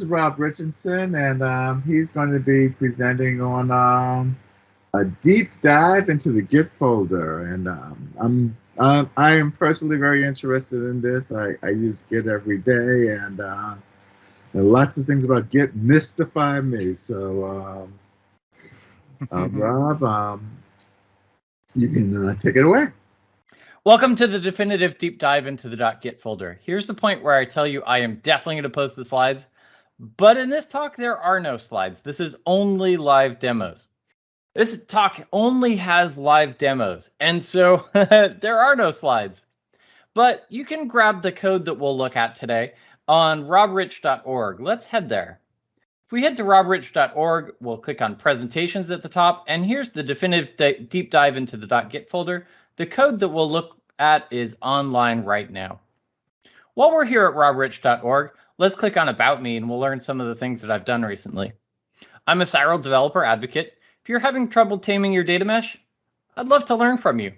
is Rob Richardson, and he's going to be presenting on a deep dive into the Git folder. And I am personally very interested in this. I use Git every day, and lots of things about Git mystify me. So, Rob, you can take it away. Welcome to the definitive deep dive into the .git folder. Here's the point where I tell you I am definitely going to post the slides, but in this talk, there are no slides. This is only live demos. This talk only has live demos, and so there are no slides. But you can grab the code that we'll look at today on robrich.org. Let's head there. If we head to robrich.org, we'll click on presentations at the top, and here's the definitive deep dive into the .git folder. The code that we'll look at is online right now. While we're here at robrich.org, let's click on About Me and we'll learn some of the things that I've done recently. I'm a Cyril developer advocate. If you're having trouble taming your data mesh, I'd love to learn from you.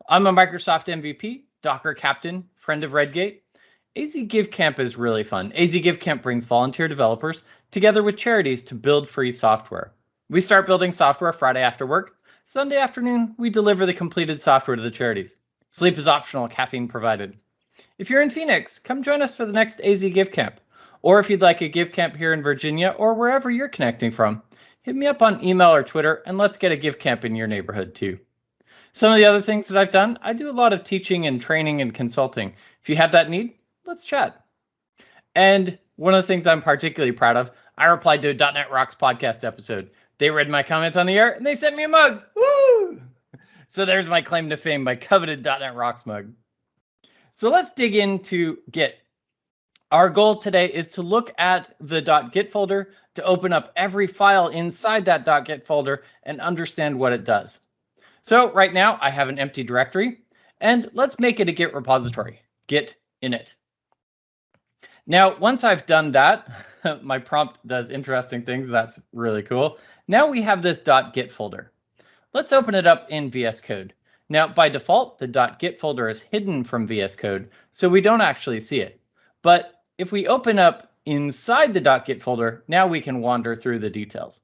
I'm a Microsoft MVP, Docker captain, friend of Redgate. AZ GiveCamp is really fun. AZ GiveCamp brings volunteer developers together with charities to build free software. We start building software Friday after work. Sunday afternoon, we deliver the completed software to the charities. Sleep is optional, caffeine provided. If you're in Phoenix, come join us for the next AZ GiveCamp. Or if you'd like a GiveCamp here in Virginia or wherever you're connecting from, hit me up on email or Twitter and let's get a GiveCamp in your neighborhood too. Some of the other things that I've done, I do a lot of teaching and training and consulting. If you have that need, let's chat. And one of the things I'm particularly proud of, I replied to a .NET Rocks podcast episode. They read my comments on the air and they sent me a mug. Woo! So there's my claim to fame, my coveted .NET Rocks mug. So let's dig into Git. Our goal today is to look at the .git folder, to open up every file inside that .git folder and understand what it does. So right now I have an empty directory and let's make it a Git repository, Git init. Now, once I've done that, my prompt does interesting things. That's really cool. Now we have this .git folder. Let's open it up in VS Code. Now, by default, the .git folder is hidden from VS Code, so we don't actually see it. But if we open up inside the .git folder, now we can wander through the details.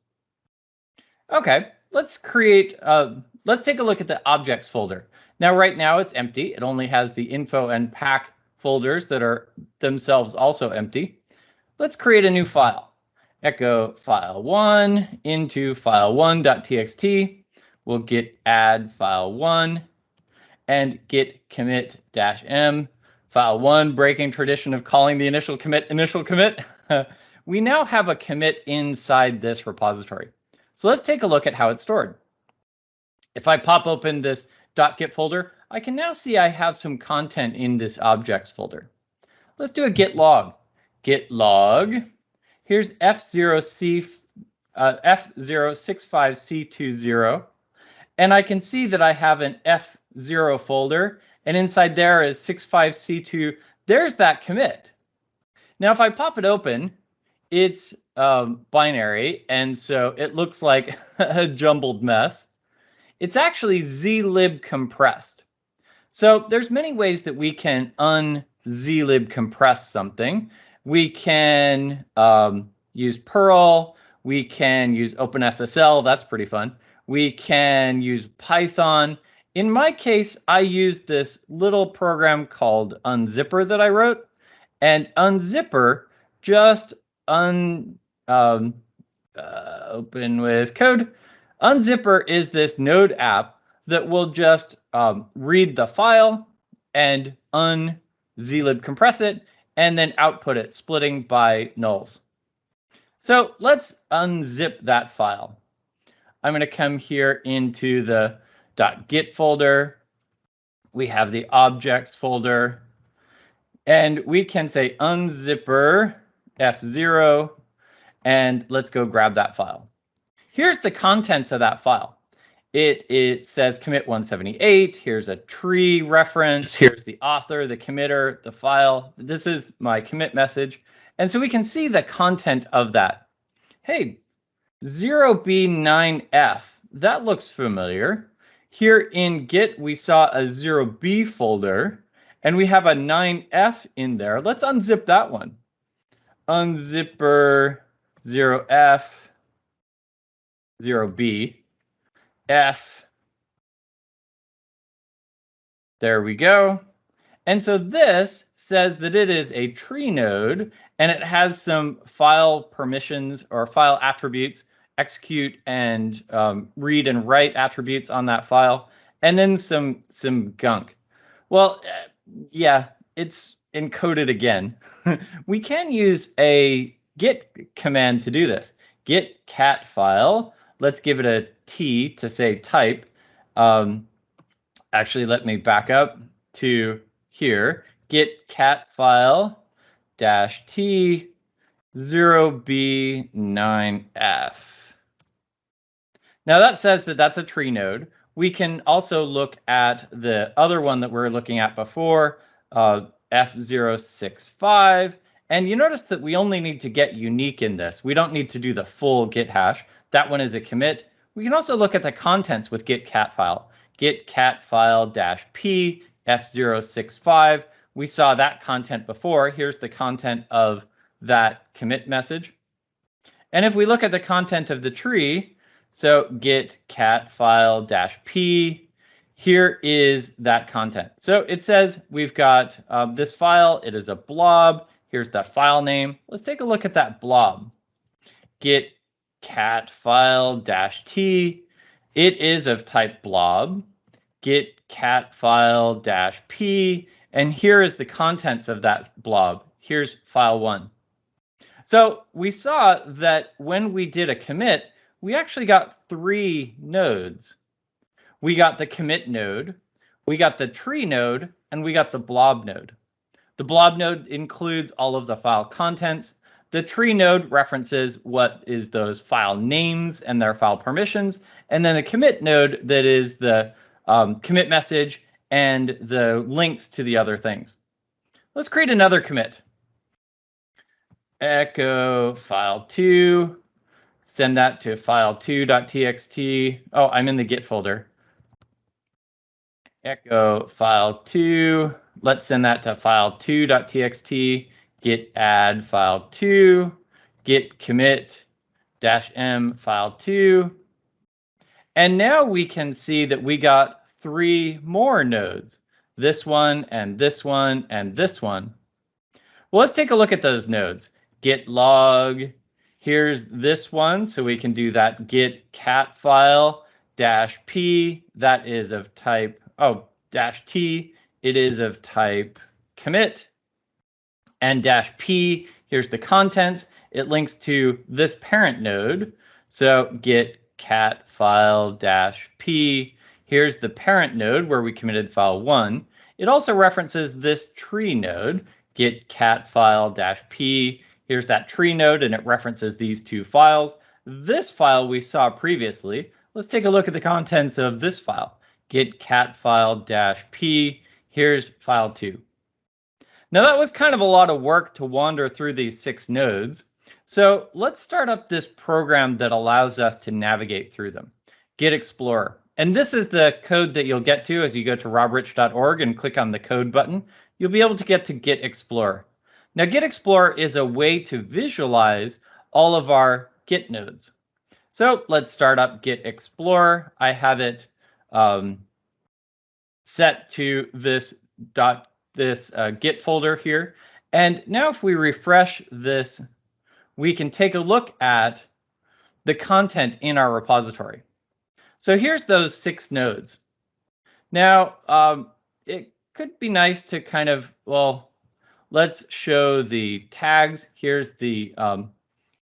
Okay, let's take a look at the objects folder. Now, right now it's empty. It only has the info and pack folders that are themselves also empty. Let's create a new file. Echo file1 into file1.txt. We'll git add file1 and git commit -m. File1, breaking tradition of calling the initial commit. We now have a commit inside this repository. So let's take a look at how it's stored. If I pop open this .git folder, I can now see I have some content in this objects folder. Let's do a git log. Git log. Here's F065C20. And I can see that I have an F0 folder. And inside there is 65C2. There's that commit. Now, if I pop it open, it's binary. And so it looks like a jumbled mess. It's actually zlib compressed. So there's many ways that we can unzlib compress something. We can use Perl. We can use OpenSSL. That's pretty fun. We can use Python. In my case, I used this little program called Unzipper that I wrote. And Unzipper just open with code. Unzipper is this Node app that will just read the file and unzlib compress it and then output it, splitting by nulls. So let's unzip that file. I'm going to come here into the .git folder. We have the objects folder. And we can say unzipper F0. And let's go grab that file. Here's the contents of that file. It says commit 178. Here's a tree reference. Here's the author, the committer, the file. This is my commit message. And so we can see the content of that. Hey, 0B9F, that looks familiar. Here in Git, we saw a 0B folder, and we have a 9F in there. Let's unzip that one. unzipper 0f 0b f. There we go. And so this says that it is a tree node, and it has some file permissions or file attributes, execute and read and write attributes on that file, and then some gunk. Well, yeah, it's encoded again. We can use a git command to do this. Git cat file. Let's give it a T to say type. Actually, let me back up to here. Git cat file -t 0b9f. Now that says that that's a tree node. We can also look at the other one that we were looking at before, F065. And you notice that we only need to get unique in this. We don't need to do the full git hash. That one is a commit. We can also look at the contents with git cat file. Git cat file -p F065. We saw that content before. Here's the content of that commit message. And if we look at the content of the tree, so git cat file -p, here is that content. So it says we've got this file. It is a blob. Here's the file name. Let's take a look at that blob. Git cat file -t. It is of type blob. Git cat file -p, and here is the contents of that blob. Here's file 1. So we saw that when we did a commit, we actually got 3 nodes. We got the commit node, we got the tree node, and we got the blob node. The blob node includes all of the file contents. The tree node references what is those file names and their file permissions, and then the commit node that is the commit message and the links to the other things. Let's create another commit. Echo file2, send that to file2.txt. Oh, I'm in the Git folder. Echo file2, let's send that to file2.txt. Git add file2, git commit -m file2. And now we can see that we got 3 more nodes, this one and this one and this one. Well, let's take a look at those nodes. Git log, here's this one, so we can do that git cat file -p, that is of type, -t, it is of type commit, and -p, here's the contents. It links to this parent node, so git cat file -p, here's the parent node where we committed file 1. It also references this tree node, git cat file -p, here's that tree node, and it references these 2 files. This file we saw previously. Let's take a look at the contents of this file. Git cat file -p, here's file 2. Now that was kind of a lot of work to wander through these 6 nodes. So let's start up this program that allows us to navigate through them. Git Explorer. And this is the code that you'll get to as you go to robrich.org and click on the code button. You'll be able to get to Git Explorer. Now Git Explorer is a way to visualize all of our Git nodes. So let's start up Git Explorer. I have it set to this Git folder here. And now if we refresh this, we can take a look at the content in our repository. So here's those 6 nodes. Now, it could be nice to kind of, well, let's show the tags. Here's the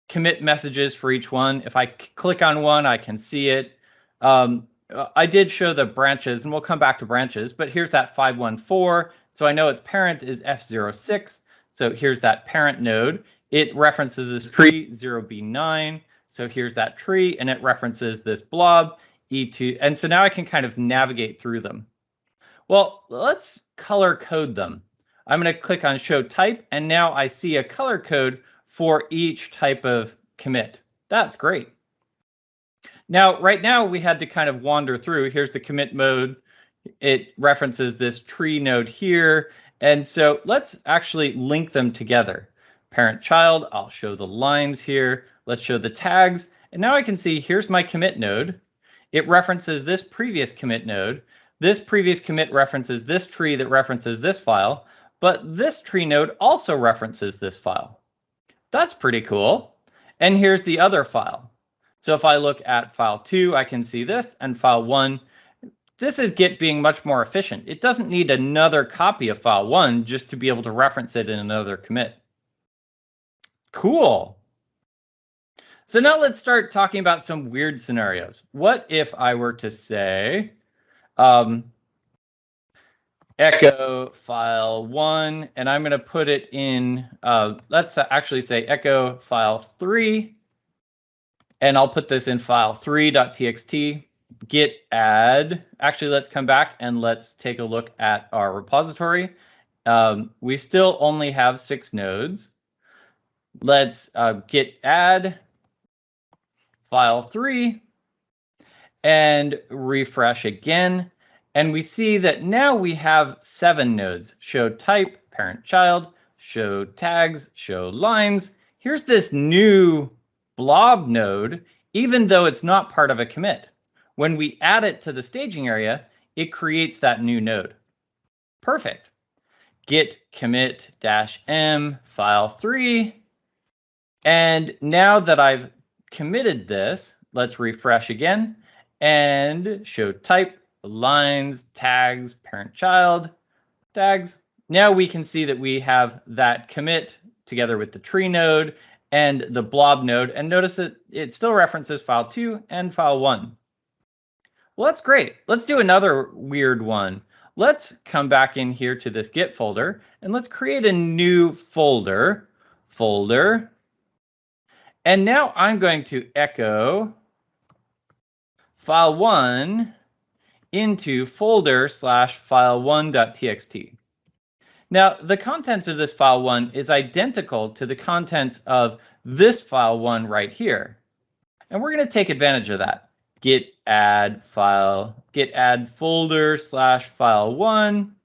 commit messages for each one. If I click on one, I can see it. I did show the branches, and we'll come back to branches, but here's that 514. So I know its parent is F06. So here's that parent node. It references this tree 0b9. So here's that tree, and it references this blob E2. And so now I can kind of navigate through them. Well, let's color code them. I'm going to click on show type, and now I see a color code for each type of commit. That's great. Now, right now we had to kind of wander through. Here's the commit mode. It references this tree node here. And so let's actually link them together. parent child. I'll show the lines here. Let's show the tags. And now I can see here's my commit node. It references this previous commit node. This previous commit references this tree that references this file, but this tree node also references this file. That's pretty cool. And here's the other file. So if I look at file 2, I can see this, and file 1. This is Git being much more efficient. It doesn't need another copy of file 1 just to be able to reference it in another commit. Cool. So now let's start talking about some weird scenarios. What if I were to say echo file 1, and I'm going to put it in, let's actually say echo file 3, and I'll put this in file 3.txt. Git add. Actually, let's come back and let's take a look at our repository. We still only have 6 nodes. Let's git add file 3 and refresh again. And we see that now we have 7 nodes. Show type, parent child, show tags, show lines. Here's this new blob node, even though it's not part of a commit. When we add it to the staging area, it creates that new node. Perfect. Git commit -m file 3. And now that I've committed this, let's refresh again and show type, lines, tags, parent child, tags. Now we can see that we have that commit together with the tree node and the blob node. And notice that it still references file 2 and file 1. Well, that's great. Let's do another weird one. Let's come back in here to this Git folder and let's create a new folder. And now I'm going to echo file 1 into folder/file1.txt. Now, the contents of this file 1 is identical to the contents of this file 1 right here. And we're going to take advantage of that. Git add folder/file1,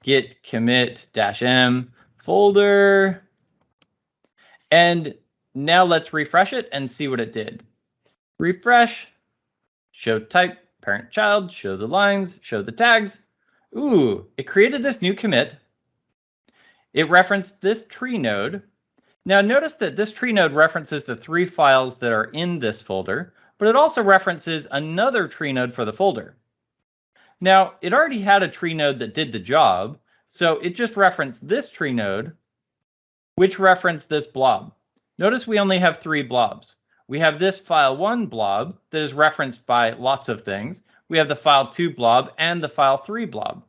git commit -m folder. And now let's refresh it and see what it did. Refresh, show type, parent child, show the lines, show the tags. Ooh, it created this new commit. It referenced this tree node. Now notice that this tree node references the 3 files that are in this folder, but it also references another tree node for the folder. Now, it already had a tree node that did the job, so it just referenced this tree node, which referenced this blob. Notice we only have 3 blobs. We have this file 1 blob that is referenced by lots of things. We have the file 2 blob and the file 3 blob.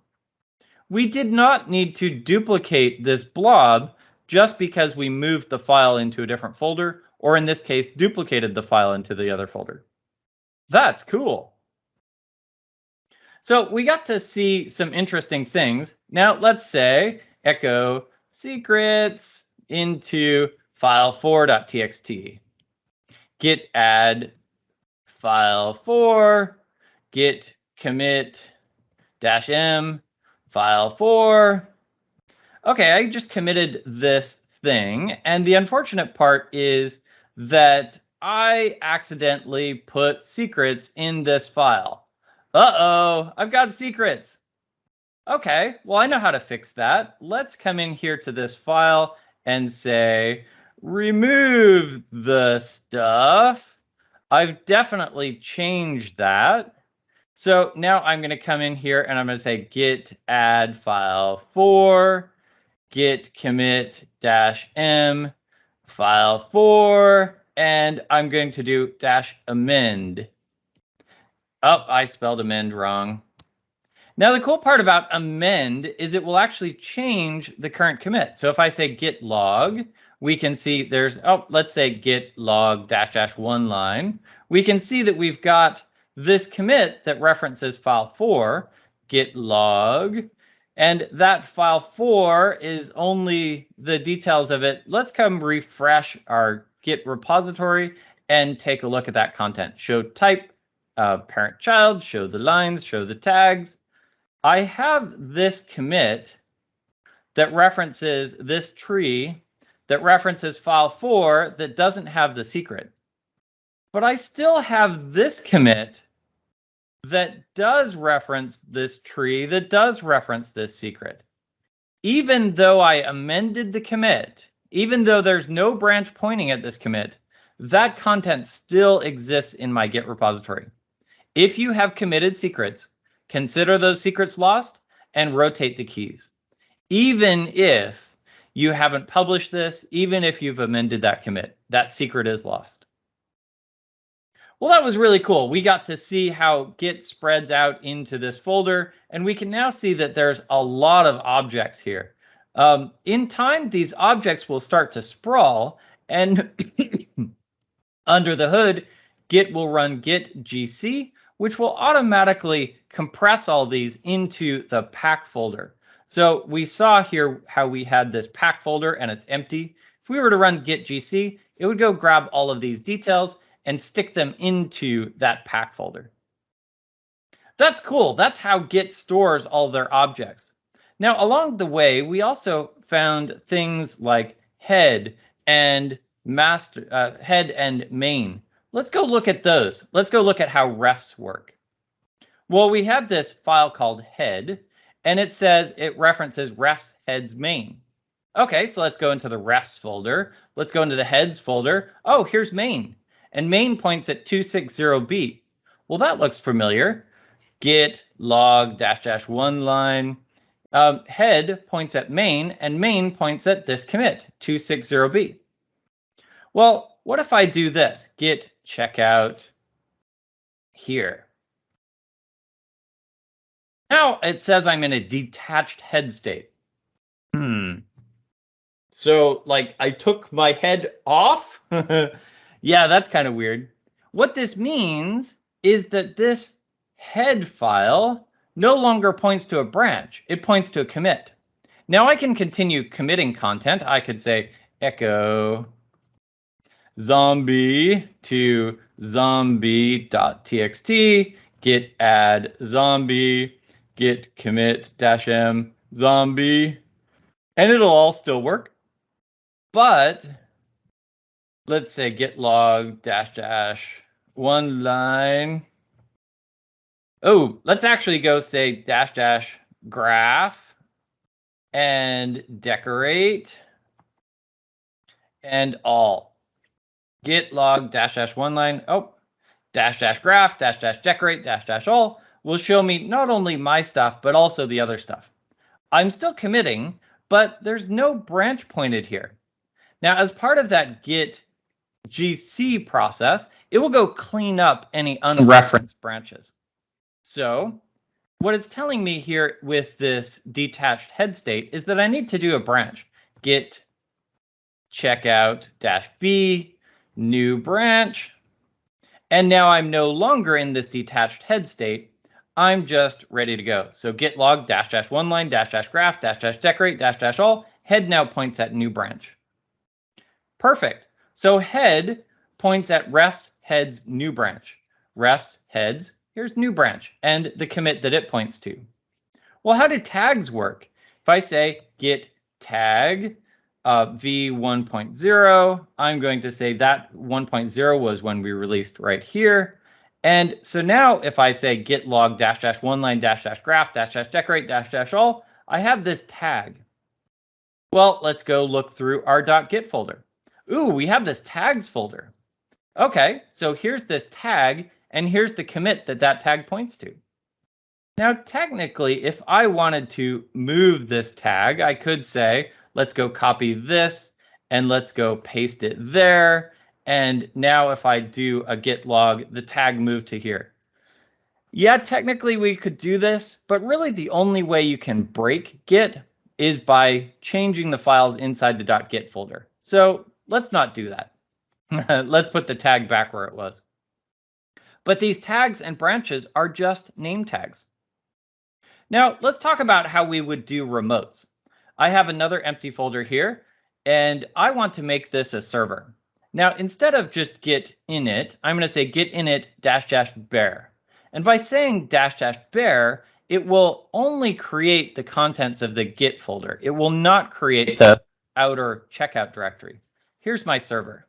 We did not need to duplicate this blob just because we moved the file into a different folder, or in this case, duplicated the file into the other folder. That's cool. So we got to see some interesting things. Now let's say echo secrets into file 4.txt. Git add file 4, git commit -m file 4. Okay, I just committed this thing, and the unfortunate part is that I accidentally put secrets in this file. Uh-oh, I've got secrets. Okay, well, I know how to fix that. Let's come in here to this file and say, remove the stuff. I've definitely changed that. So now I'm going to come in here and I'm going to say git add file 4, git commit -m file 4, and I'm going to do -amend. Oh, I spelled amend wrong. Now the cool part about amend is it will actually change the current commit. So if I say git log, we can see there's, let's say git log --1 line. We can see that we've got this commit that references file 4, git log, and that file 4 is only the details of it. Let's come refresh our Git repository and take a look at that content. Show type, parent child, show the lines, show the tags. I have this commit that references this tree that references file 4 that doesn't have the secret. But I still have this commit that does reference this tree, that does reference this secret. Even though I amended the commit, even though there's no branch pointing at this commit, that content still exists in my Git repository. If you have committed secrets, consider those secrets lost and rotate the keys. Even if you haven't published this, even if you've amended that commit, that secret is lost. Well, that was really cool. We got to see how Git spreads out into this folder, and we can now see that there's a lot of objects here. In time, these objects will start to sprawl, and under the hood, Git will run gitgc, which will automatically compress all these into the pack folder. So we saw here how we had this pack folder and it's empty. If we were to run gitgc, it would go grab all of these details and stick them into that pack folder. That's cool. That's how Git stores all their objects. Now, along the way, we also found things like head and head and main. Let's go look at those. Let's go look at how refs work. Well, we have this file called head, and it says it references refs heads main. Okay, so let's go into the refs folder. Let's go into the heads folder. Oh, here's main. And main points at 260B. Well, that looks familiar. Git log -- one line. Head points at main, and main points at this commit, 260B. Well, what if I do this? Git checkout here. Now it says I'm in a detached head state. So, like, I took my head off? Yeah, that's kind of weird. What this means is that this head file no longer points to a branch. It points to a commit. Now I can continue committing content. I could say echo zombie to zombie.txt, git add zombie, git commit -m zombie, and it'll all still work. But let's say git log -- one line. Oh, let's actually go say -- graph and decorate and all. Git log -- one line. Oh, -- graph -- decorate -- all will show me not only my stuff, but also the other stuff. I'm still committing, but there's no branch pointed here. Now, as part of that gitgc process, it will go clean up any unreferenced branches. So what it's telling me here with this detached head state is that I need to do a branch. Git checkout -b, new branch. And now I'm no longer in this detached head state. I'm just ready to go. So git log -- one line -- graph -- decorate -- all. Head now points at new branch. Perfect. So head points at refs heads new branch. Refs heads, here's new branch, and the commit that it points to. Well, how do tags work? If I say git tag v1.0, I'm going to say that 1.0 was when we released right here. And so now if I say git log -- one line -- graph -- decorate -- all, I have this tag. Well, let's go look through our .git folder. Ooh, we have this tags folder. Okay, so here's this tag, and here's the commit that that tag points to. Now, technically, if I wanted to move this tag, I could say, let's go copy this, and let's go paste it there. And now if I do a git log, the tag moved to here. Yeah, technically we could do this, but really the only way you can break Git is by changing the files inside the .git folder. So let's not do that. Let's put the tag back where it was. But these tags and branches are just name tags. Now let's talk about how we would do remotes. I have another empty folder here, and I want to make this a server. Now, instead of just git init, I'm going to say git init -- bear. And by saying -- bear, it will only create the contents of the Git folder. It will not create the outer checkout directory. Here's my server.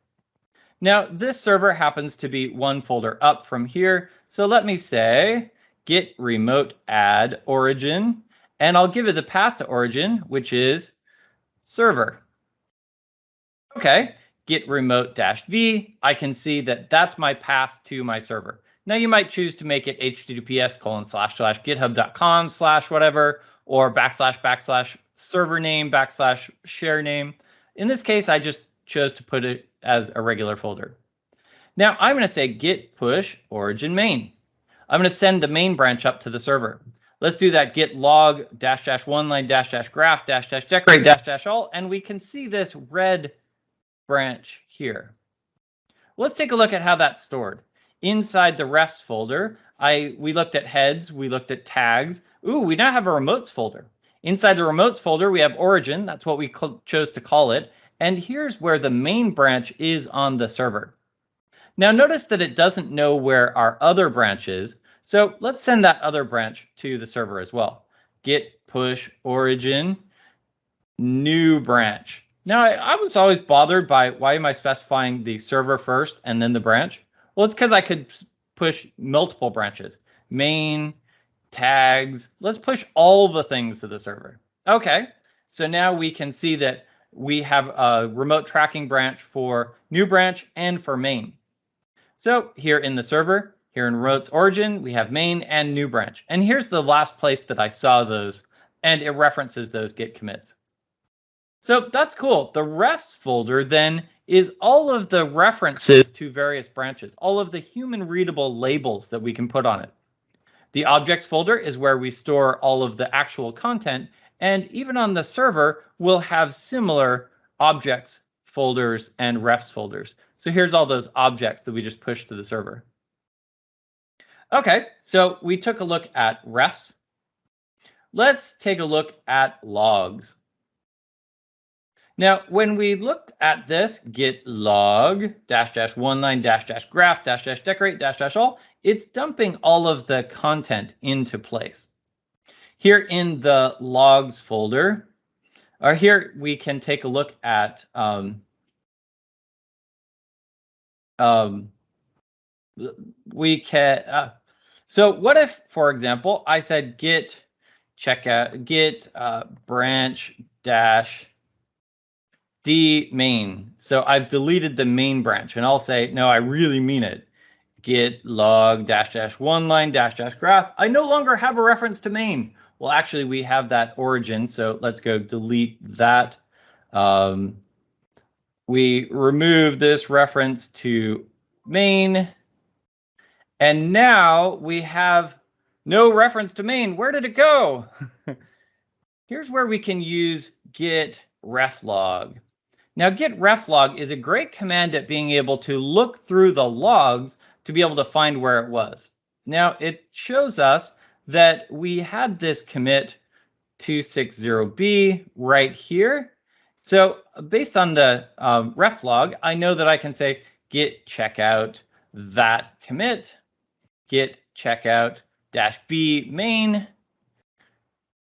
Now, this server happens to be one folder up from here. So let me say git remote add origin, and I'll give it the path to origin, which is server. Okay, git remote -v. I can see that that's my path to my server. Now you might choose to make it https://github.com/whatever, or / server name / share name. In this case, I just chose to put it as a regular folder. Now I'm going to say git push origin main. I'm going to send the main branch up to the server. Let's do that git log --one line --graph --decorate --all, and we can see this red branch here. Let's take a look at how that's stored. Inside the refs folder, we looked at heads, we looked at tags. Ooh, we now have a remotes folder. Inside the remotes folder, we have origin. That's what we chose to call it. And here's where the main branch is on the server. Now notice that it doesn't know where our other branch is. So let's send that other branch to the server as well. Git push origin new branch. Now I was always bothered by why am I specifying the server first and then the branch? Well, it's because I could push multiple branches. Main, tags. Let's push all the things to the server. Okay, so now we can see that we have a remote tracking branch for new branch and for main. So here in the server, here in remotes origin, we have main and new branch. And here's the last place that I saw those, and it references those git commits. So that's cool. The refs folder then is all of the references to various branches, all of the human readable labels that we can put on it. The objects folder is where we store all of the actual content. And even on the server, we'll have similar objects folders and refs folders. So here's all those objects that we just pushed to the server. Okay, so we took a look at refs. Let's take a look at logs. Now, when we looked at this git log --one line --graph --decorate --all, it's dumping all of the content into place. Here in the logs folder, or here we can take a look at so what if, for example, I said git checkout git branch -d main. So I've deleted the main branch, and I'll say, no, I really mean it. Git log --one line --graph. I no longer have a reference to main. Well, actually, we have that origin, so let's go delete that. We remove this reference to main, and now we have no reference to main. Where did it go? Here's where we can use git reflog. Now, git reflog is a great command at being able to look through the logs to be able to find where it was. Now, it shows us that we had this commit 260b right here. So based on the reflog, I know that I can say git checkout that commit, git checkout -b main,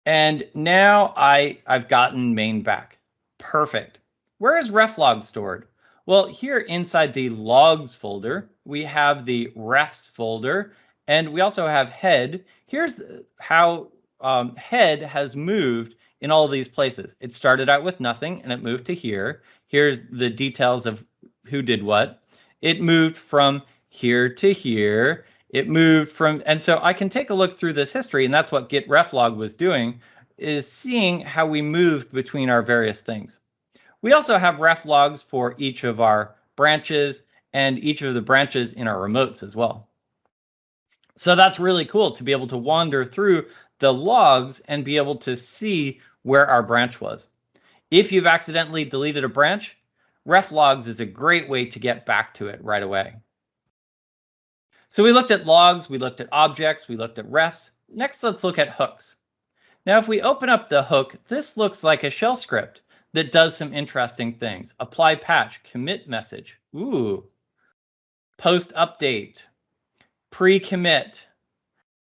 and now I've gotten main back. Perfect. Where is reflog stored? Well, here inside the logs folder, we have the refs folder, and we also have head. Here's how head has moved in all of these places. It started out with nothing, and it moved to here. Here's the details of who did what. It moved from here to here. It moved from, and so I can take a look through this history, and that's what git reflog was doing, is seeing how we moved between our various things. We also have reflogs for each of our branches and each of the branches in our remotes as well. So that's really cool to be able to wander through the logs and be able to see where our branch was. If you've accidentally deleted a branch, reflogs is a great way to get back to it right away. So we looked at logs, we looked at objects, we looked at refs. Next, let's look at hooks. Now, if we open up the hook, this looks like a shell script that does some interesting things. Apply patch, commit message, ooh, post update, pre-commit,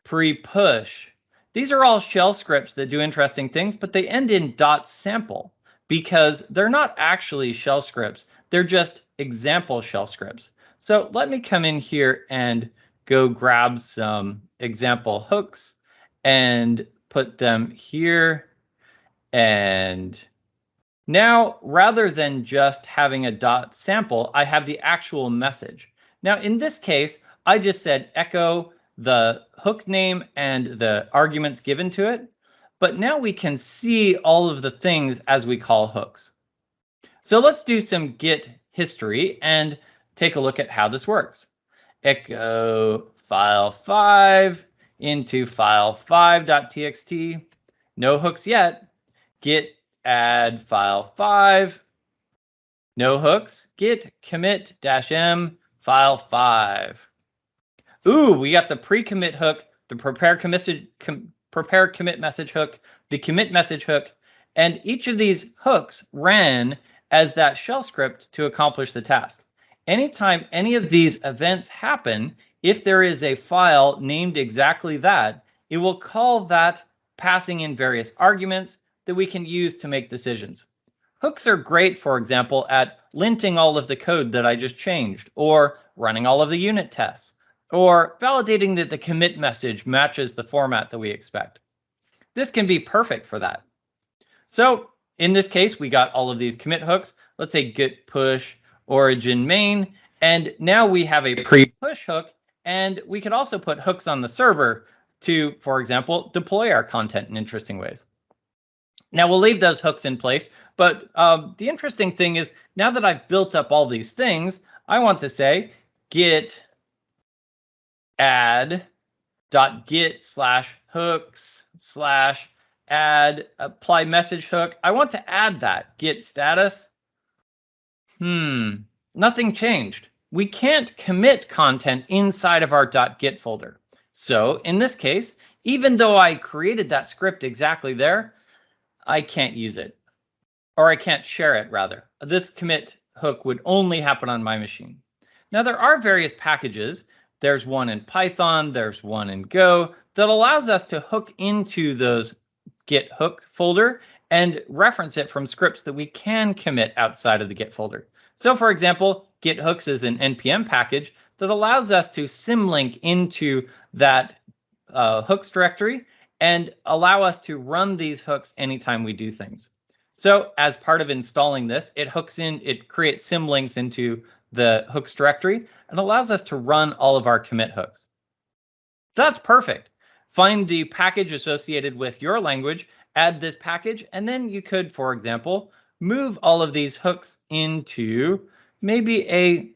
pre-push. These are all shell scripts that do interesting things, but they end in .sample because they're not actually shell scripts. They're just example shell scripts. So let me come in here and go grab some example hooks and put them here. And now, rather than just having a dot sample, I have the actual message. Now, in this case, I just said echo the hook name and the arguments given to it. But now we can see all of the things as we call hooks. So let's do some Git history and take a look at how this works. Echo file5 into file5.txt. No hooks yet. Git add file5. No hooks. Git commit -m file5. Ooh, we got the pre-commit hook, the prepare commit message hook, the commit message hook, and each of these hooks ran as that shell script to accomplish the task. Anytime any of these events happen, if there is a file named exactly that, it will call that, passing in various arguments that we can use to make decisions. Hooks are great, for example, at linting all of the code that I just changed, or running all of the unit tests, or validating that the commit message matches the format that we expect. This can be perfect for that. So in this case, we got all of these commit hooks. Let's say git push origin main, and now we have a pre-push hook, and we could also put hooks on the server to, for example, deploy our content in interesting ways. Now we'll leave those hooks in place, but the interesting thing is now that I've built up all these things, I want to say git add .git/hooks/add apply message hook. I want to add that git status. Nothing changed. We can't commit content inside of our .git folder. So in this case, even though I created that script exactly there, I can't use it, or I can't share it rather. This commit hook would only happen on my machine. Now there are various packages. There's one in Python, there's one in Go that allows us to hook into those Git hook folder and reference it from scripts that we can commit outside of the Git folder. So for example, Git hooks is an NPM package that allows us to symlink into that hooks directory and allow us to run these hooks anytime we do things. So as part of installing this, it creates symlinks into the hooks directory and allows us to run all of our commit hooks. That's perfect. Find the package associated with your language, add this package, and then you could, for example, move all of these hooks into maybe a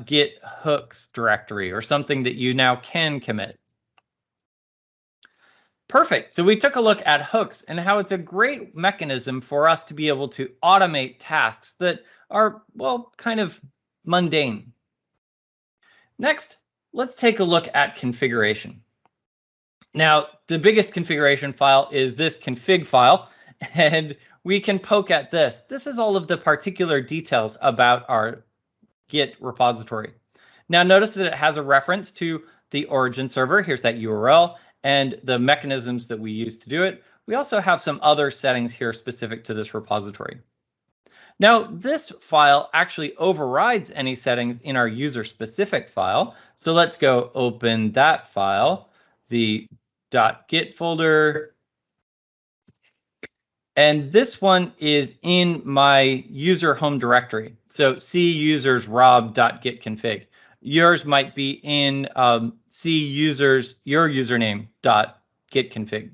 .git hooks directory or something that you now can commit. Perfect. So we took a look at hooks and how it's a great mechanism for us to be able to automate tasks that are, well, kind of mundane. Next, let's take a look at configuration. Now, the biggest configuration file is this config file, and we can poke at this. This is all of the particular details about our Git repository. Now, notice that it has a reference to the origin server. Here's that URL and the mechanisms that we use to do it. We also have some other settings here specific to this repository. Now, this file actually overrides any settings in our user-specific file. So let's go open that file, the .git folder. And this one is in my user home directory. So C users rob.gitconfig. Yours might be in C users your username.gitconfig.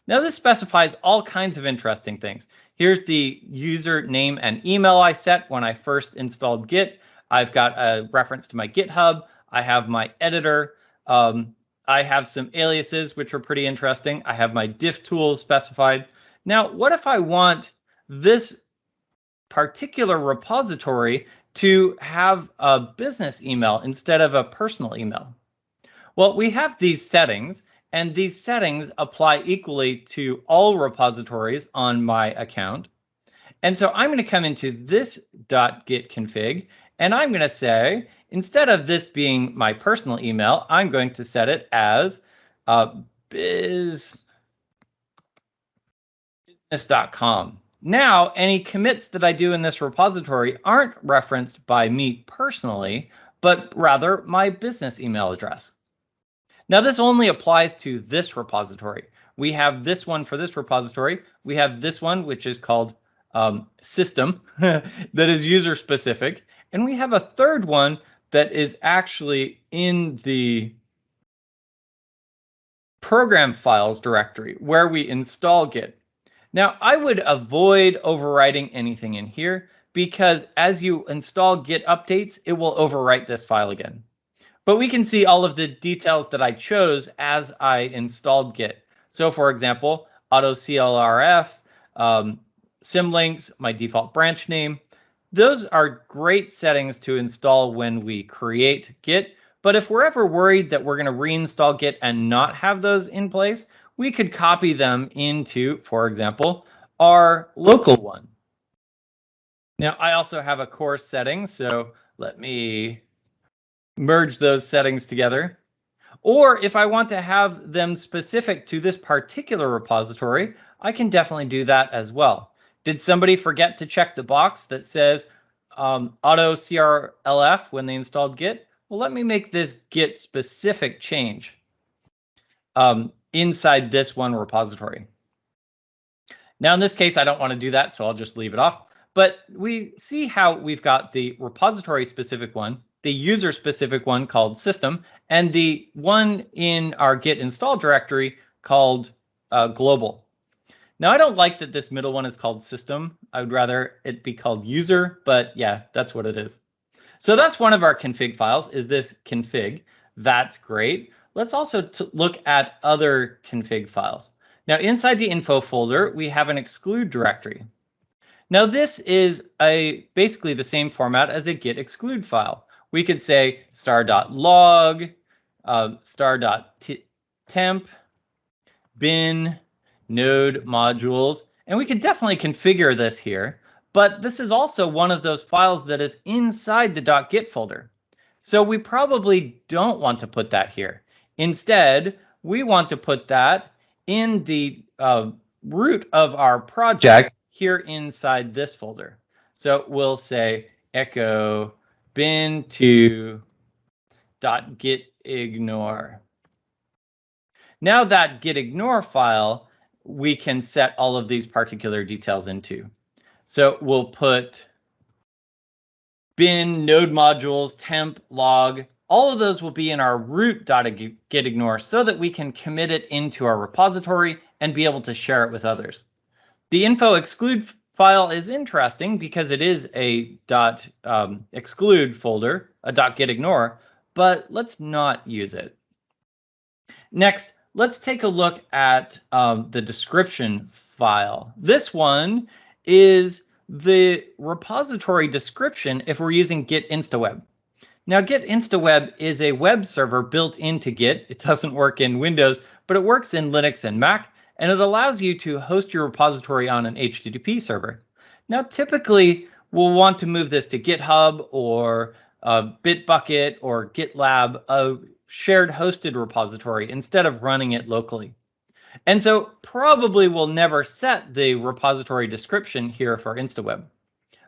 Now this specifies all kinds of interesting things. Here's the username and email I set when I first installed Git. I've got a reference to my GitHub. I have my editor. I have some aliases, which are pretty interesting. I have my diff tools specified. Now, what if I want this particular repository to have a business email instead of a personal email? Well, we have these settings, and these settings apply equally to all repositories on my account. And so I'm going to come into this .gitconfig, and I'm going to say, instead of this being my personal email, I'm going to set it as biz business.com. Now, any commits that I do in this repository aren't referenced by me personally, but rather my business email address. Now, this only applies to this repository. We have this one for this repository. We have this one, which is called system, that is user specific. And we have a third one that is actually in the program files directory where we install Git. Now, I would avoid overwriting anything in here because as you install Git updates, it will overwrite this file again. But we can see all of the details that I chose as I installed Git. So for example, auto CLRF, symlinks, my default branch name. Those are great settings to install when we create Git. But if we're ever worried that we're going to reinstall Git and not have those in place, we could copy them into, for example, our local one. Now, I also have a course setting, so let me merge those settings together. Or if I want to have them specific to this particular repository, I can definitely do that as well. Did somebody forget to check the box that says auto CRLF when they installed Git? Well, let me make this Git specific change inside this one repository. Now, in this case, I don't want to do that, so I'll just leave it off. But we see how we've got the repository specific one, the user specific one called system, and the one in our Git install directory called global. Now, I don't like that this middle one is called system. I would rather it be called user, but yeah, that's what it is. So that's one of our config files, is this config. That's great. Let's also look at other config files. Now, inside the info folder, we have an exclude directory. Now, this is basically the same format as a git exclude file. We could say star.log, star.temp, bin, node modules, and we could definitely configure this here. But this is also one of those files that is inside the .git folder. So we probably don't want to put that here. Instead, we want to put that in the root of our project here inside this folder. So we'll say echo bin to .gitignore. Now that gitignore file, we can set all of these particular details into. So we'll put bin, node modules, temp, log. All of those will be in our root.gitignore so that we can commit it into our repository and be able to share it with others. The info exclude file is interesting because it is a .exclude folder, a .gitignore, but let's not use it. Next, let's take a look at the description file. This one is the repository description if we're using Git InstaWeb. Now, Git InstaWeb is a web server built into Git. It doesn't work in Windows, but it works in Linux and Mac, and it allows you to host your repository on an HTTP server. Now, typically, we'll want to move this to GitHub or Bitbucket or GitLab, a shared hosted repository, instead of running it locally. And so probably we'll never set the repository description here for InstaWeb.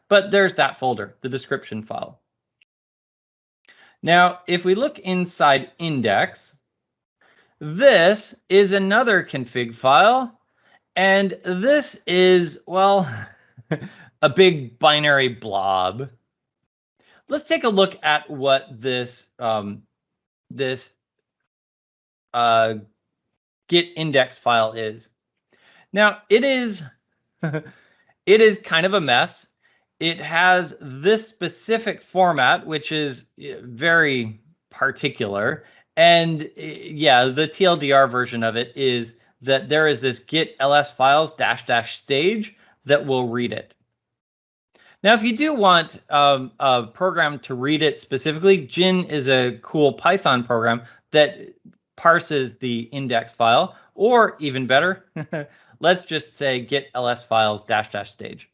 But there's that folder, the description file. Now, if we look inside index, this is another config file. And this is, well, a big binary blob. Let's take a look at what this Git index file is. Now, it is kind of a mess. It has this specific format, which is very particular. And yeah, the TLDR version of it is that there is this git ls files -- stage that will read it. Now, if you do want a program to read it specifically, Gin is a cool Python program that parses the index file, or even better, let's just say git ls files -- stage.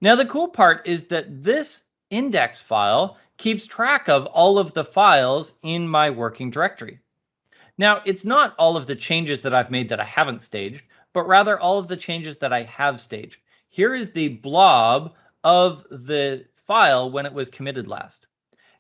Now, the cool part is that this index file keeps track of all of the files in my working directory. Now, it's not all of the changes that I've made that I haven't staged, but rather all of the changes that I have staged. Here is the blob of the file when it was committed last.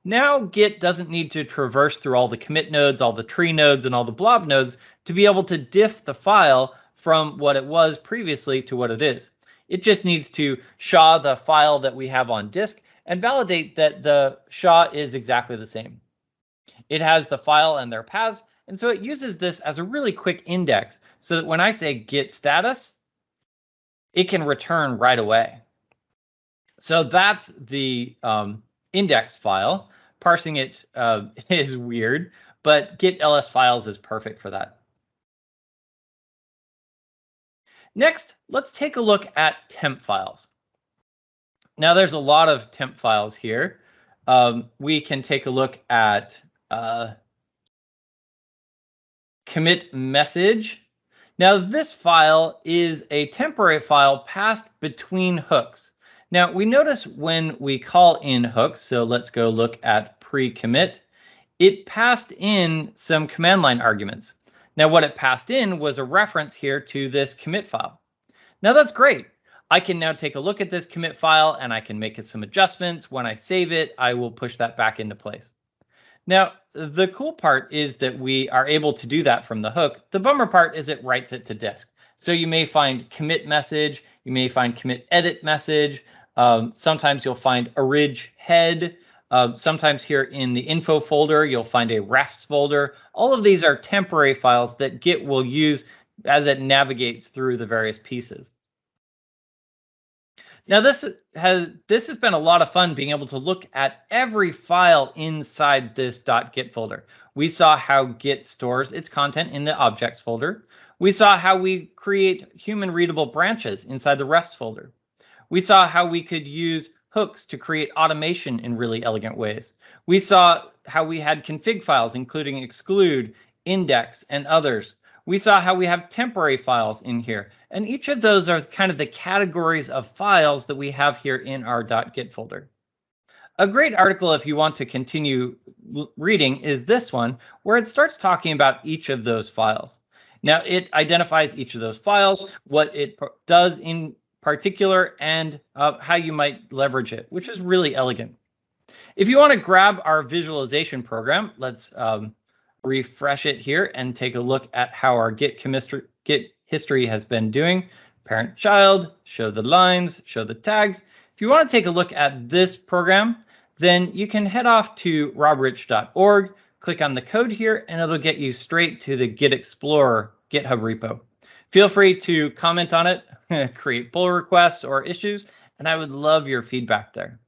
Now Git doesn't need to traverse through all the commit nodes, all the tree nodes, and all the blob nodes to be able to diff the file from what it was previously to what it is. It just needs to SHA the file that we have on disk and validate that the SHA is exactly the same. It has the file and their paths, and so it uses this as a really quick index so that when I say git status, it can return right away. So that's the index file. Parsing it is weird, but git ls files is perfect for that. Next, let's take a look at temp files. Now, there's a lot of temp files here. We can take a look at commit message. Now, this file is a temporary file passed between hooks. Now, we notice when we call in hooks, so let's go look at pre-commit, it passed in some command line arguments. Now, what it passed in was a reference here to this commit file. Now, that's great. I can now take a look at this commit file and I can make it some adjustments. When I save it, I will push that back into place. Now, the cool part is that we are able to do that from the hook. The bummer part is it writes it to disk. So you may find commit message, you may find commit edit message. Sometimes you'll find orig head. Sometimes here in the info folder, you'll find a refs folder. All of these are temporary files that Git will use as it navigates through the various pieces. Now, this has been a lot of fun being able to look at every file inside this .git folder. We saw how Git stores its content in the objects folder. We saw how we create human readable branches inside the refs folder. We saw how we could use hooks to create automation in really elegant ways. We saw how we had config files, including exclude, index, and others. We saw how we have temporary files in here, and each of those are kind of the categories of files that we have here in our .git folder. A great article, if you want to continue reading, is this one, where it starts talking about each of those files. Now, it identifies each of those files, what it does in particular, and how you might leverage it, which is really elegant. If you want to grab our visualization program, let's refresh it here and take a look at how our Git history has been doing. Parent child, show the lines, show the tags. If you want to take a look at this program, then you can head off to robrich.org, click on the code here, and it'll get you straight to the Git Explorer GitHub repo. Feel free to comment on it, create pull requests or issues, and I would love your feedback there.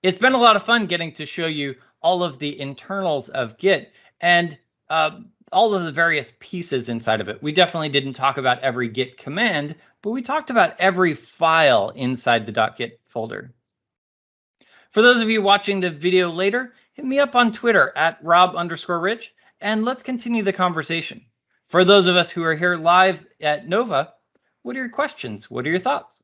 It's been a lot of fun getting to show you all of the internals of Git and all of the various pieces inside of it. We definitely didn't talk about every Git command, but we talked about every file inside the .git folder. For those of you watching the video later, hit me up on Twitter at @Rob_Rich, and let's continue the conversation. For those of us who are here live at Nova, what are your questions? What are your thoughts?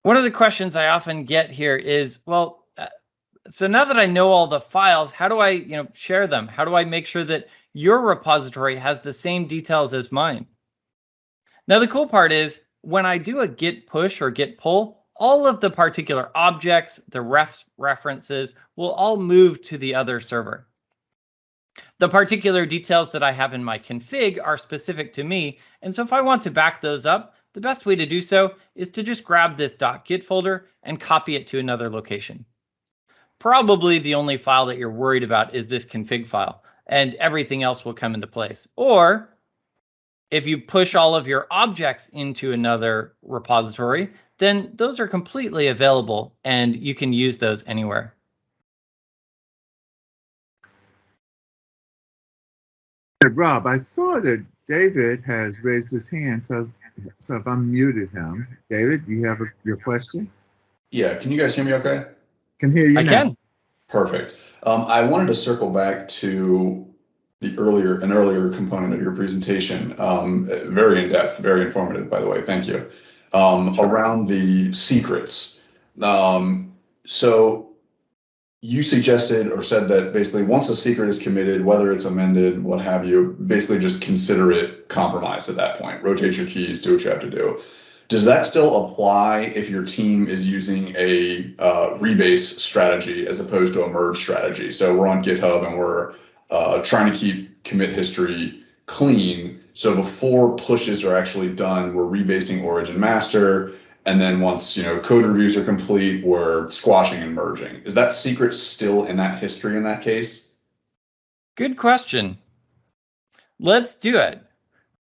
One of the questions I often get here is, well, so now that I know all the files, how do I, share them? How do I make sure that your repository has the same details as mine? Now, the cool part is when I do a git push or git pull, all of the particular objects, the references will all move to the other server. The particular details that I have in my config are specific to me. And so if I want to back those up, the best way to do so is to just grab this .git folder and copy it to another location. Probably the only file that you're worried about is this config file, and everything else will come into place. Or if you push all of your objects into another repository, then those are completely available and you can use those anywhere. Hey, Rob, I saw that David has raised his hand, so if I muted him, David, do you have your question? Yeah, can you guys hear me okay? Can hear you I now. can. Perfect. I wanted to circle back to an earlier component of your presentation. Very in depth, very informative, by the way. Thank you. Sure. Around the secrets. So you suggested or said that basically once a secret is committed, whether it's amended, what have you, basically just consider it compromised at that point. Rotate your keys, do what you have to do. Does that still apply if your team is using a rebase strategy as opposed to a merge strategy? So we're on GitHub and we're trying to keep commit history clean. So before pushes are actually done, we're rebasing origin master. And then once code reviews are complete, we're squashing and merging. Is that secret still in that history in that case? Good question. Let's do it.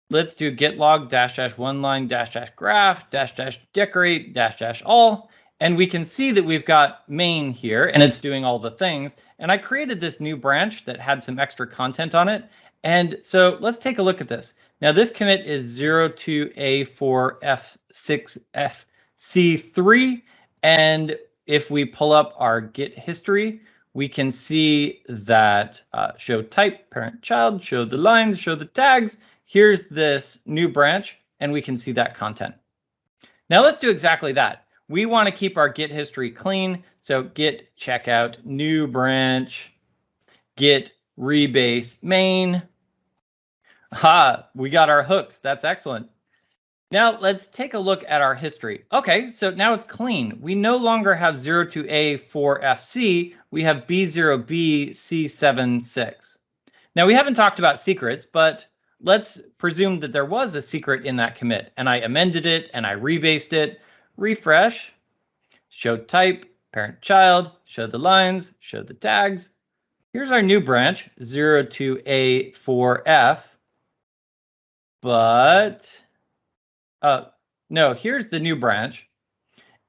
Let's do git log dash dash one line dash dash graph dash dash decorate dash dash all. And we can see that we've got main here and it's doing all the things. And I created this new branch that had some extra content on it. And so let's take a look at this. Now this commit is 02A4F6FC3. And if we pull up our Git history, we can see that show type, parent, child, show the lines, show the tags. Here's this new branch, and we can see that content. Now let's do exactly that. We want to keep our Git history clean. So git checkout, new branch, git rebase main. We got our hooks. That's excellent. Now let's take a look at our history. Okay, so now it's clean. We no longer have 02A4FC. We have B0BC76. Now we haven't talked about secrets, but let's presume that there was a secret in that commit and I amended it and I rebased it. Refresh, show type, parent, child, show the lines, show the tags. Here's our new branch, 02A4F. But no, here's the new branch.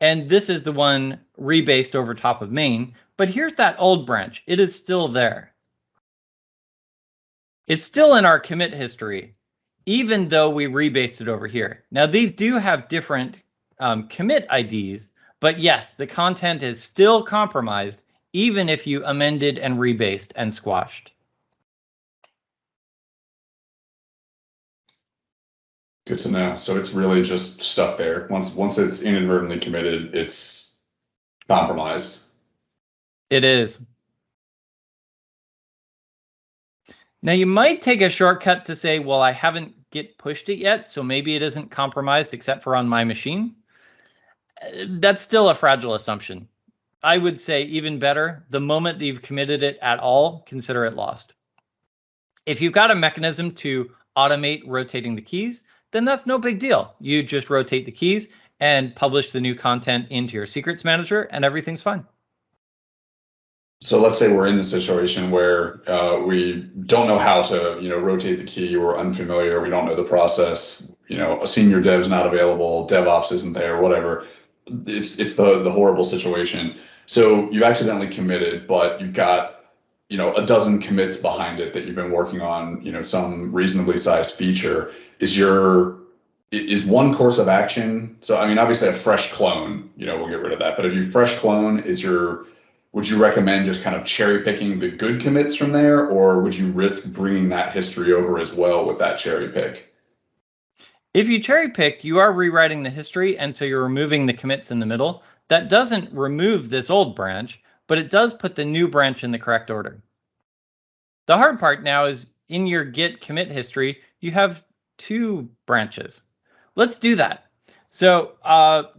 And this is the one rebased over top of main. But here's that old branch. It is still there. It's still in our commit history, even though we rebased it over here. Now, these do have different commit IDs, but yes, the content is still compromised, even if you amended and rebased and squashed. Good to know. So it's really just stuck there. Once it's inadvertently committed, it's compromised. It is. Now you might take a shortcut to say, well, I haven't Git pushed it yet, so maybe it isn't compromised except for on my machine. That's still a fragile assumption. I would say even better, the moment that you've committed it at all, consider it lost. If you've got a mechanism to automate rotating the keys, then that's no big deal. You just rotate the keys and publish the new content into your secrets manager and everything's fine. So let's say we're in the situation where we don't know how to, rotate the key. We're unfamiliar. We don't know the process. A senior dev is not available. DevOps isn't there. Whatever. It's the horrible situation. So you accidentally committed, but you've got a dozen commits behind it that you've been working on. Some reasonably sized feature. Is one course of action? So I mean, obviously a fresh clone. We'll get rid of that. But if you fresh clone, would you recommend just kind of cherry picking the good commits from there, or would you risk bringing that history over as well with that cherry pick? If you cherry pick, you are rewriting the history, and so you're removing the commits in the middle. That doesn't remove this old branch, but it does put the new branch in the correct order. The hard part now is in your Git commit history, you have two branches. Let's do that. So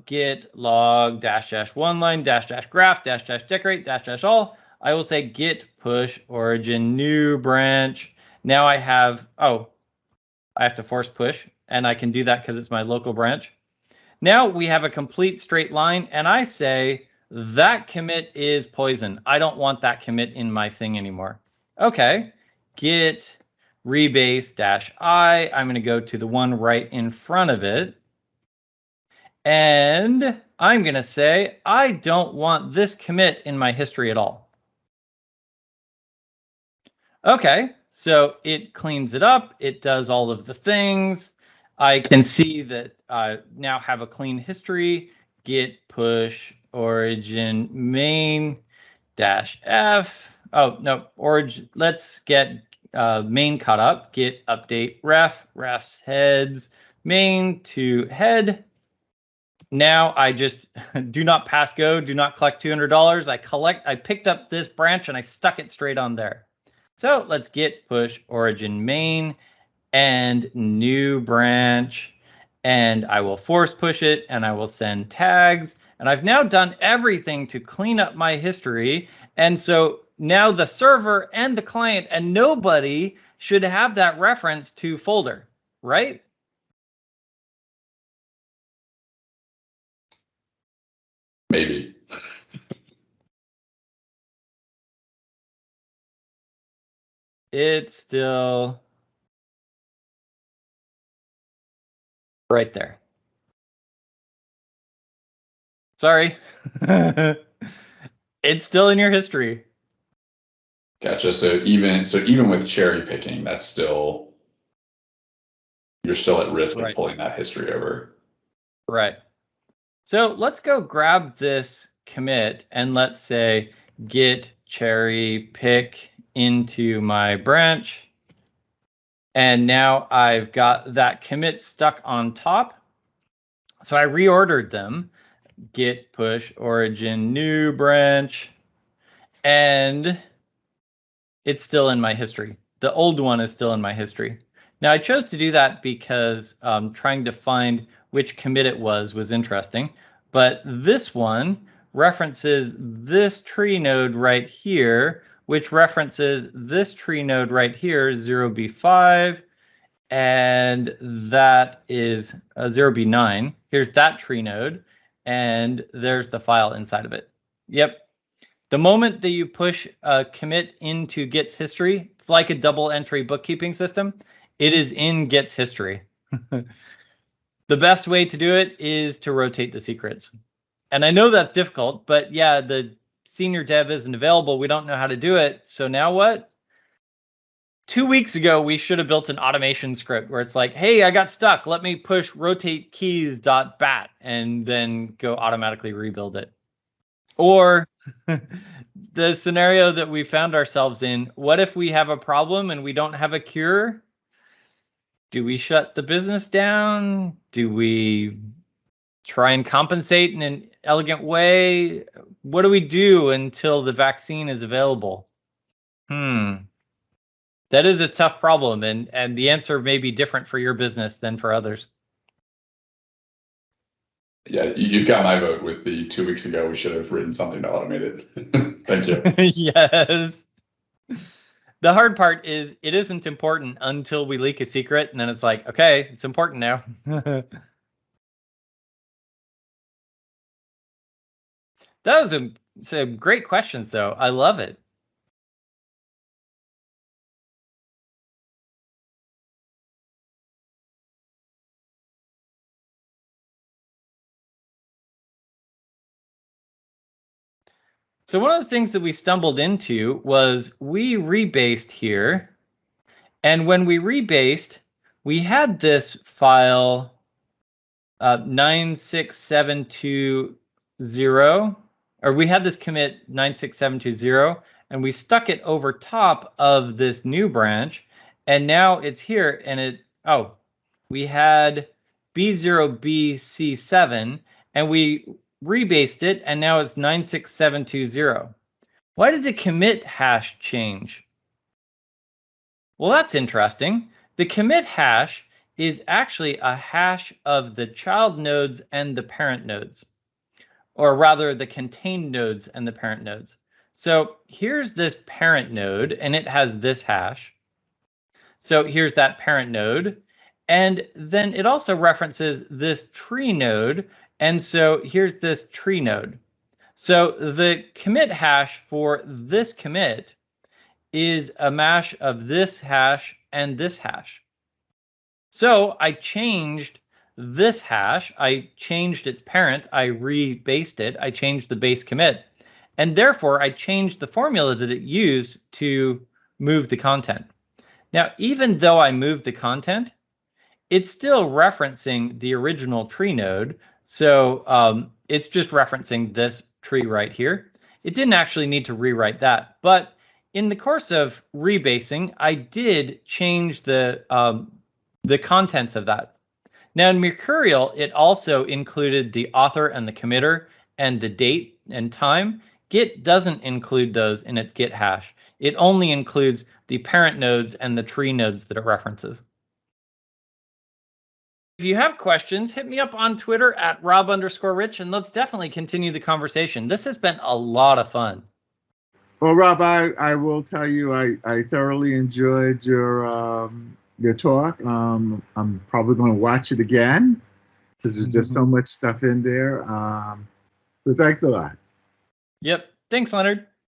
git log dash dash one line dash dash graph dash dash decorate dash dash all. I will say git push origin new branch. Now I have to force push, and I can do that because it's my local branch. Now we have a complete straight line, and I say that commit is poison. I don't want that commit in my thing anymore. Okay, git rebase dash I. I'm going to go to the one right in front of it. And I'm going to say, I don't want this commit in my history at all. Okay, So it cleans it up. It does all of the things. I can see that I now have a clean history. Git push origin main -f. Oh, no, origin. Let's get main caught up. Git update ref's heads main to head. Now I just do not pass go, do not collect $200. I picked up this branch and I stuck it straight on there. So let's git push origin main and new branch, and I will force push it and I will send tags. And I've now done everything to clean up my history. And so now the server and the client and nobody should have that reference to folder, right? Maybe. It's still right there. Sorry. It's still in your history. Gotcha. So even with cherry picking, that's still, you're still at risk of pulling that history over. Right. So let's go grab this commit and let's say git cherry pick into my branch. And now I've got that commit stuck on top. So I reordered them. Git push origin new branch. And it's still in my history. The old one is still in my history. Now I chose to do that because trying to find which commit it was interesting. But this one references this tree node right here, which references this tree node right here, 0b5, and that is 0b9. Here's that tree node, and there's the file inside of it. Yep. The moment that you push a commit into Git's history, it's like a double entry bookkeeping system. It is in Git's history. The best way to do it is to rotate the secrets. And I know that's difficult, but yeah, the senior dev isn't available. We don't know how to do it. So now what? 2 weeks ago, we should have built an automation script where it's like, hey, I got stuck. Let me push rotate keys.bat and then go automatically rebuild it. Or the scenario that we found ourselves in, what if we have a problem and we don't have a cure? Do we shut the business down? Do we try and compensate in an elegant way? What do we do until the vaccine is available? That is a tough problem, and the answer may be different for your business than for others. Yeah, you've got my vote with the 2 weeks ago. We should have written something to automate it. Thank you. Yes. The hard part is it isn't important until we leak a secret, and then it's like, okay, it's important now. That was some great questions, though. I love it. So one of the things that we stumbled into was we rebased here. And when we rebased, we had this file 96720, or we had this commit 96720, and we stuck it over top of this new branch. And now it's here, and we had B0BC7, and we rebased it, and now it's 96720. Why did the commit hash change? Well, that's interesting. The commit hash is actually a hash of the child nodes and the parent nodes, or rather the contained nodes and the parent nodes. So here's this parent node, and it has this hash. So here's that parent node. And then it also references this tree node. And so here's this tree node. So the commit hash for this commit is a mash of this hash and this hash. So I changed this hash. I changed its parent. I rebased it. I changed the base commit. And therefore, I changed the formula that it used to move the content. Now, even though I moved the content, it's still referencing the original tree node. So it's just referencing this tree right here. It didn't actually need to rewrite that. But in the course of rebasing, I did change the contents of that. Now in Mercurial, it also included the author and the committer and the date and time. Git doesn't include those in its Git hash. It only includes the parent nodes and the tree nodes that it references. If you have questions, hit me up on Twitter at Rob_Rich, and let's definitely continue the conversation. This has been a lot of fun. Well, Rob, I will tell you, I thoroughly enjoyed your talk. I'm probably going to watch it again because there's just so much stuff in there. So thanks a lot. Yep. Thanks, Leonard.